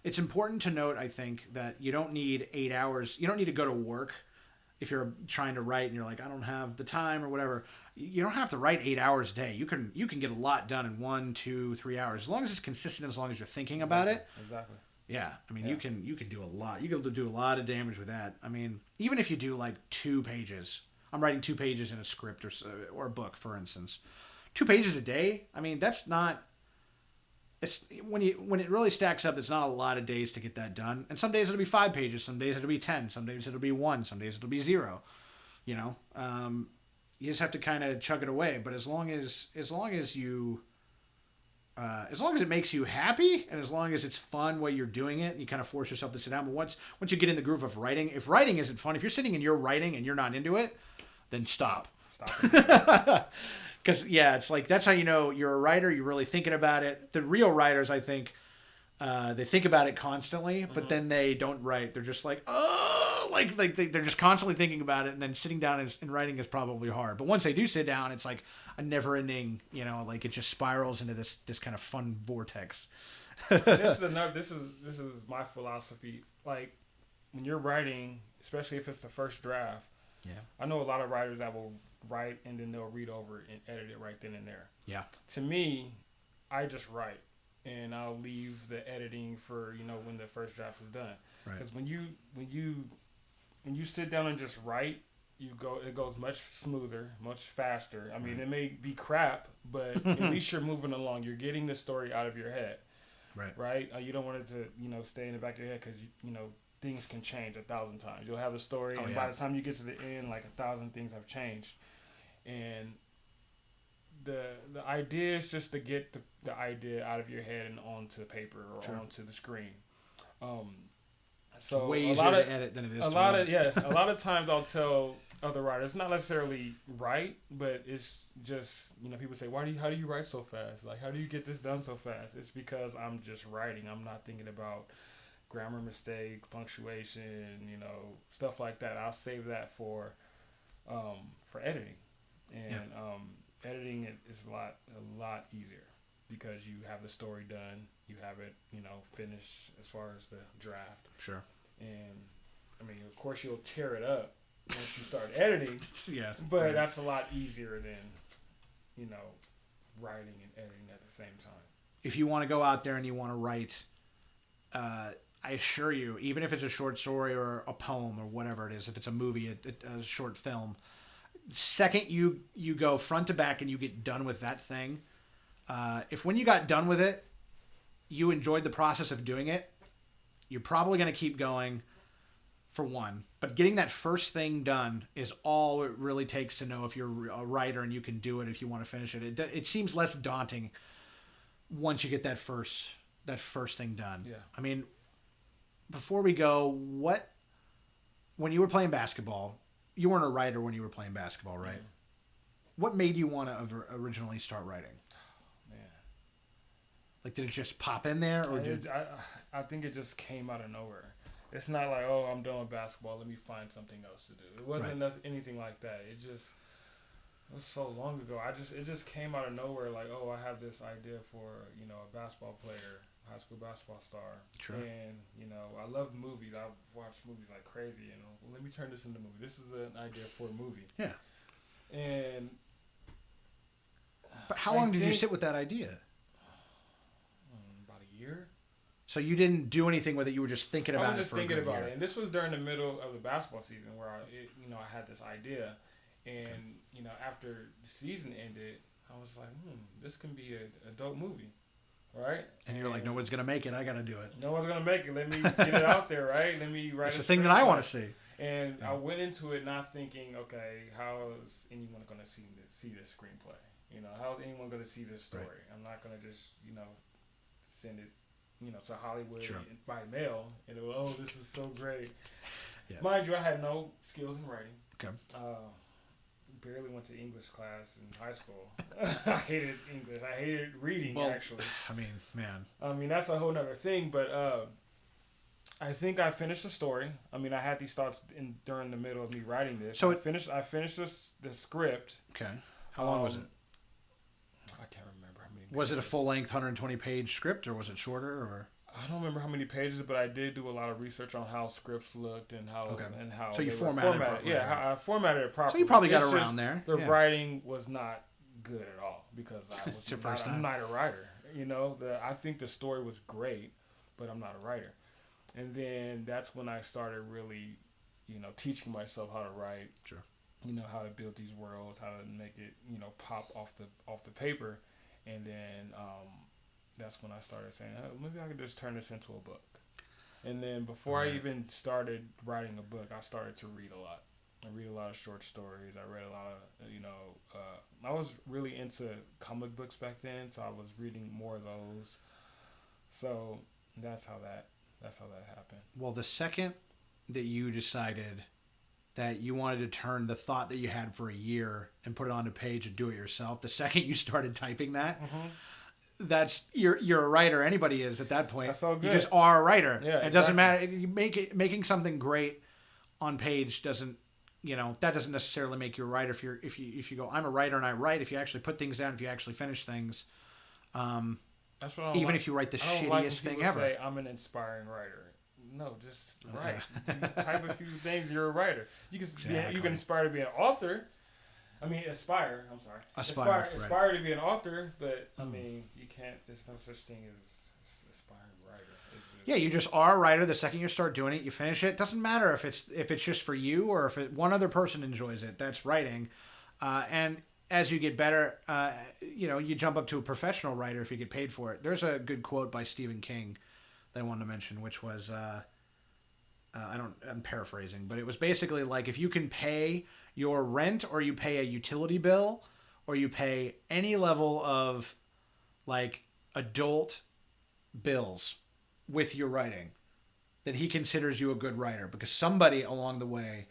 it's important to note, I think, that you don't need 8 hours. You don't need to go to work if you're trying to write and you're like, I don't have the time or whatever. You don't have to write 8 hours a day. You can get a lot done in 1, 2, 3 hours as long as it's consistent. As long as you're thinking about it. Exactly. Yeah, I mean, you can do a lot. You can do a lot of damage with that. I mean, even if you do like 2 pages. I'm writing 2 pages in a script or a book, for instance. 2 pages a day. I mean, that's not. It's when it really stacks up. It's not a lot of days to get that done. And some days it'll be 5 pages. Some days it'll be 10. Some days it'll be 1. Some days it'll be 0. You know, you just have to kind of chug it away. But as long as you. As long as it makes you happy and as long as it's fun while you're doing it, you kind of force yourself to sit down. But once you get in the groove of writing, if writing isn't fun, if you're sitting and you're writing and you're not into it, then stop. Because, yeah, it's like that's how you know you're a writer. You're really thinking about it. The real writers, I think, they think about it constantly, but then they don't write. They're just like, oh, they're just constantly thinking about it. And then sitting down and writing is probably hard. But once they do sit down, it's like a never ending, you know, like it just spirals into this kind of fun vortex. This is my philosophy. Like when you're writing, especially if it's the first draft, I know a lot of writers that will write and then they'll read over it and edit it right then and there. Yeah. To me, I just write and I'll leave the editing for, you know, when the first draft is done. Because when you sit down and just write, it goes much smoother, much faster. I mean, it may be crap, but at least you're moving along. You're getting the story out of your head. Right? You don't want it to, you know, stay in the back of your head because, you know, things can change 1,000 times. You'll have the story, and by the time you get to the end, like 1,000 things have changed. And the idea is just to get the idea out of your head and onto paper or onto the screen. So way easier to edit than it is to write. A lot of times I'll tell other writers, not necessarily write, but it's just, you know, people say, how do you write so fast? Like, how do you get this done so fast? It's because I'm just writing. I'm not thinking about grammar mistakes, punctuation, you know, stuff like that. I'll save that for editing. And editing it is a lot easier because you have the story done, you have it, you know, finished as far as the draft. Sure. And I mean, of course, you'll tear it up once you start editing. But that's a lot easier than, you know, writing and editing at the same time. If you want to go out there and you want to write, I assure you, even if it's a short story or a poem or whatever it is, if it's a movie, a short film, second you go front to back and you get done with that thing, if when you got done with it, you enjoyed the process of doing it, you're probably going to keep going for one. But getting that first thing done is all it really takes to know if you're a writer and you can do it if you want to finish it. It seems less daunting once you get that first thing done. Yeah. I mean, before we go, when you were playing basketball, you weren't a writer when you were playing basketball, right? Mm-hmm. What made you want to originally start writing? Man. Like, did it just pop in there? Or I think it just came out of nowhere. It's not like, oh, I'm done with basketball, let me find something else to do. It wasn't anything like that. It was so long ago. It just came out of nowhere. Like, oh, I have this idea for, you know, a basketball player, high school basketball star. Sure. And, you know, I love movies. I watch movies like crazy. You know, well, let me turn this into a movie. This is an idea for a movie. Yeah. And. But how long did you sit with that idea? About a year. So you didn't do anything with it. You were just thinking about it. I was just thinking about it, year. and this was during the middle of the basketball season where I had this idea, and you know, after the season ended, I was like, this can be a dope movie, right? And you're like, no one's gonna make it. I gotta do it. No one's gonna make it. Let me get it out there, right? Let me write. It's the thing that I want to see. And I went into it not thinking, okay, how is anyone gonna see this screenplay? You know, how is anyone gonna see this story? Right. I'm not gonna just send it. To Hollywood by mail, and it was, this is so great. Yeah. Mind you, I had no skills in writing. Okay. Barely went to English class in high school. I hated English. I hated reading, actually. I mean, man. I mean, that's a whole nother thing, but I think I finished the story. I mean, I had these thoughts during the middle of me writing this. So I finished the script. Okay. How long was it? I can't remember. Was it a full-length 120-page script, or was it shorter? Or I don't remember how many pages, but I did do a lot of research on how scripts looked and how and how so you they formatted were formatted. Yeah, how I formatted it properly. So you probably got around there. The writing was not good at all because I was I'm not a writer. You know, I think the story was great, but I'm not a writer. And then that's when I started really, teaching myself how to write. Sure. How to build these worlds, how to make it, pop off the paper, and then that's when I started saying, oh, maybe I could just turn this into a book. And then before I even started writing a book, I started to read a lot. I read a lot of short stories. I read a lot of, I was really into comic books back then, so I was reading more of those. So that's how that happened. Well, the second that you decided that you wanted to turn the thought that you had for a year and put it on a page and do it yourself, the second you started typing that, that's you're a writer. Anybody is at that point. I felt good. You just are a writer. Yeah, it doesn't matter. You making something great on page doesn't. That doesn't necessarily make you a writer. If you go, I'm a writer and I write. If you actually put things down, if you actually finish things, that's what I don't even like. if you write the shittiest like thing ever. Say I'm an inspiring writer. No, just write. You type a few things. You're a writer. You can aspire to be an author. I mean, aspire. I'm sorry. Aspire to be an author, but I mean, you can't. There's no such thing as aspiring writer. Yeah, you just are a writer. The second you start doing it, you finish it. Doesn't matter if it's just for you or if one other person enjoys it. That's writing, and as you get better, you jump up to a professional writer if you get paid for it. There's a good quote by Stephen King that I wanted to mention, which was I'm paraphrasing, but it was basically like if you can pay your rent or you pay a utility bill or you pay any level of like adult bills with your writing, then he considers you a good writer because somebody along the way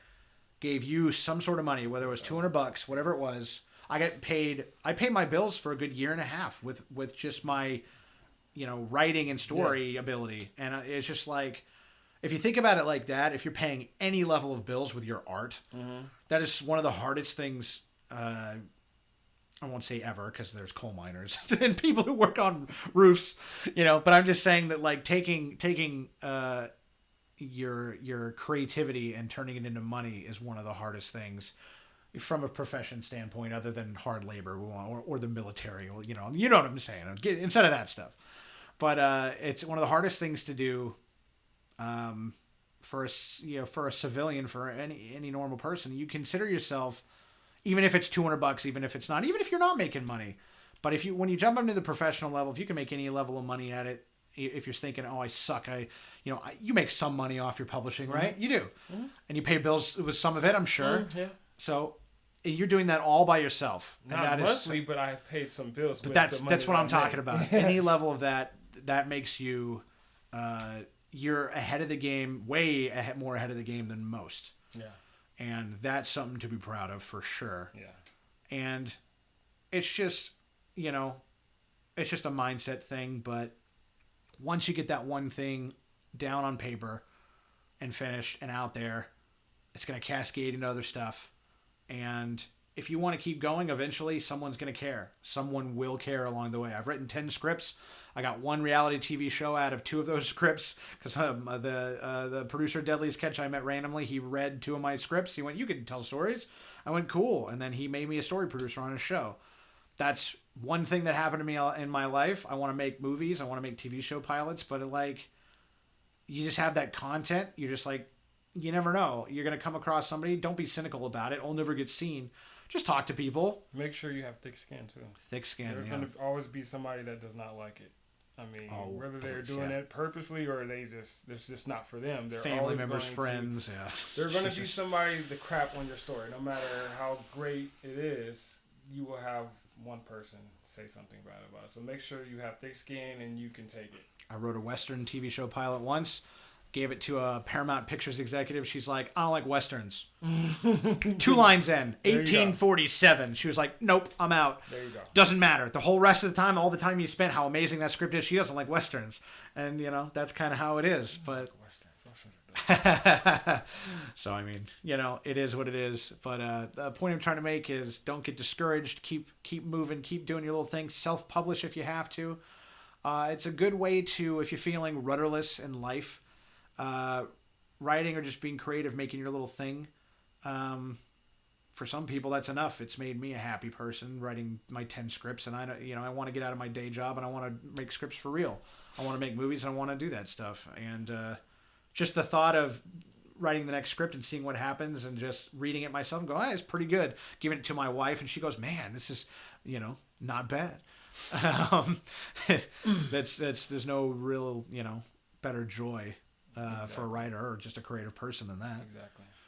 gave you some sort of money, whether it was $200, whatever it was. I paid my bills for a good year and a half with just my, writing and story ability. And it's just like, if you think about it like that, if you're paying any level of bills with your art, that is one of the hardest things, I won't say ever because there's coal miners and people who work on roofs, but I'm just saying that like taking your creativity and turning it into money is one of the hardest things from a profession standpoint, other than hard labor or the military, you know what I'm saying, instead of that stuff. But it's one of the hardest things to do for a civilian, for any normal person. You consider yourself, even if it's $200, even if it's not, even if you're not making money. But when you jump up to the professional level, if you can make any level of money at it, if you're thinking, oh, I suck, you make some money off your publishing, right? You do. And you pay bills with some of it, I'm sure. Yeah. So you're doing that all by yourself. Not monthly, but I paid some bills. But that's what I'm talking about. Any level of that makes you, you're ahead of the game, more ahead of the game than most. Yeah. And that's something to be proud of for sure. Yeah. And it's just, it's just a mindset thing. But once you get that one thing down on paper and finished and out there, it's going to cascade into other stuff. And if you want to keep going, eventually someone's going to care. Someone will care along the way. I've written 10 scripts. I got one reality TV show out of 2 of those scripts because the producer Deadliest Catch I met randomly, he read 2 of my scripts. He went, "You can tell stories." I went, "Cool." And then he made me a story producer on his show. That's one thing that happened to me in my life. I want to make movies. I want to make TV show pilots. But you just have that content. You're just like, you never know. You're going to come across somebody. Don't be cynical about it. It'll never get seen. Just talk to people. Make sure you have thick skin, too. Thick skin, There's going to always be somebody that does not like it. I mean, whether they're doing it purposely or it's just not for them. They're family members, friends, They're going to be somebody to crap on your story. No matter how great it is, you will have one person say something bad about it. So make sure you have thick skin and you can take it. I wrote a Western TV show pilot once. Gave it to a Paramount Pictures executive. She's like, "I don't like Westerns." 2 lines in, 1847. She was like, "Nope, I'm out." There you go. Doesn't matter. The whole rest of the time, all the time you spent, how amazing that script is, she doesn't like Westerns. And, that's kind of how it is. But so, I mean, it is what it is. But the point I'm trying to make is don't get discouraged. Keep moving. Keep doing your little thing. Self-publish if you have to. It's a good way to, if you're feeling rudderless in life, writing or just being creative, making your little thing. For some people, that's enough. It's made me a happy person writing my 10 scripts, and I want to get out of my day job and I want to make scripts for real. I want to make movies and I want to do that stuff. And just the thought of writing the next script and seeing what happens and just reading it myself and going, it's pretty good. Giving it to my wife and she goes, man, this is, not bad. There's no real, better joy for a writer or just a creative person than that. Exactly.